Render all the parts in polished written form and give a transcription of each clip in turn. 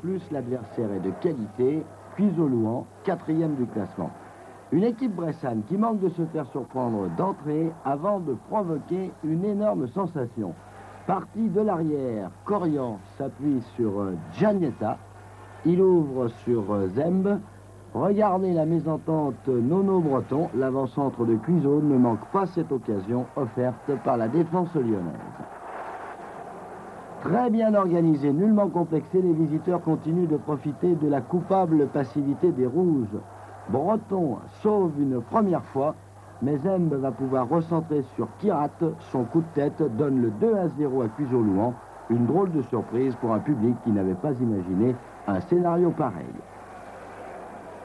plus l'adversaire est de qualité, Cuiseaux-Louhans, 4e du classement. Une équipe bressane qui manque de se faire surprendre d'entrée avant de provoquer une énorme sensation. Parti de l'arrière, Corian s'appuie sur Giannetta. Il ouvre sur Zembe. Regardez la mésentente Nono-Breton. L'avant-centre de Cuiseaux ne manque pas cette occasion offerte par la défense lyonnaise. Très bien organisé, nullement complexé, les visiteurs continuent de profiter de la coupable passivité des Rouges. Breton sauve une première fois, mais Zembe va pouvoir recentrer sur Kirat. Son coup de tête donne le 2-0 à Cuiseaux-Louhans. Une drôle de surprise pour un public qui n'avait pas imaginé un scénario pareil.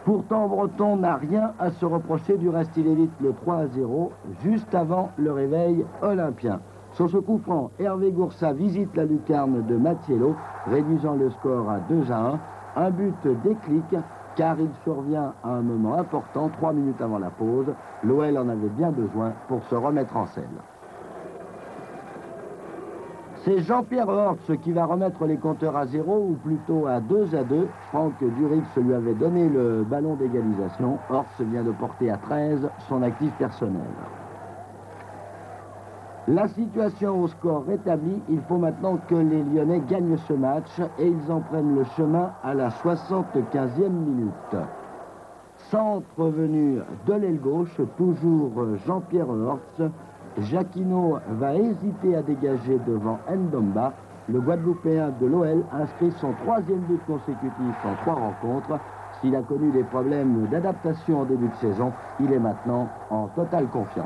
Pourtant, Breton n'a rien à se reprocher, du reste il évite le 3-0 juste avant le réveil olympien. Sur ce coup franc, Hervé Goursat visite la lucarne de Mattiello, réduisant le score à 2-1. Un but déclic, car il survient à un moment important, 3 minutes avant la pause. L'OL en avait bien besoin pour se remettre en selle. C'est Jean-Pierre Hortz qui va remettre les compteurs à 0, ou plutôt à 2-2. Franck Durix lui avait donné le ballon d'égalisation. Hortz vient de porter à 13 son actif personnel. La situation au score rétablie, il faut maintenant que les Lyonnais gagnent ce match et ils en prennent le chemin à la 75e minute. Centre venu de l'aile gauche, toujours Jean-Pierre Hortz. Jacquinot va hésiter à dégager devant Ndomba. Le Guadeloupéen de l'OL inscrit son 3e but consécutif en 3 rencontres. S'il a connu des problèmes d'adaptation en début de saison, il est maintenant en totale confiance.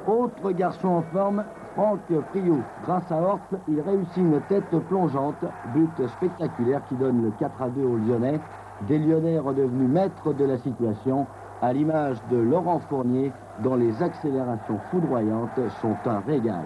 Autre garçon en forme, Franck Priou. Grâce à Hortz, il réussit une tête plongeante. But spectaculaire qui donne le 4-2 aux Lyonnais. Des Lyonnais redevenus maîtres de la situation, à l'image de Laurent Fournier, dont les accélérations foudroyantes sont un régal.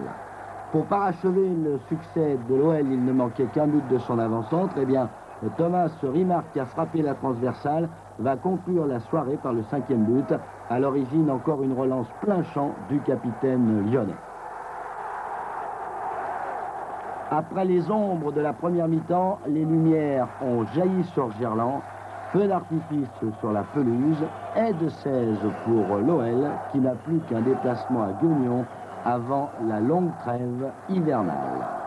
Pour parachever le succès de l'OL, il ne manquait qu'un but de son avant-centre. Eh bien, Thomas Rimard, qui a frappé la transversale, va conclure la soirée par le 5e but. À l'origine, encore une relance plein champ du capitaine lyonnais. Après les ombres de la première mi-temps, les lumières ont jailli sur Gerland. Feu d'artifice sur la pelouse, et de 16 pour l'OL, qui n'a plus qu'un déplacement à Guignon avant la longue trêve hivernale.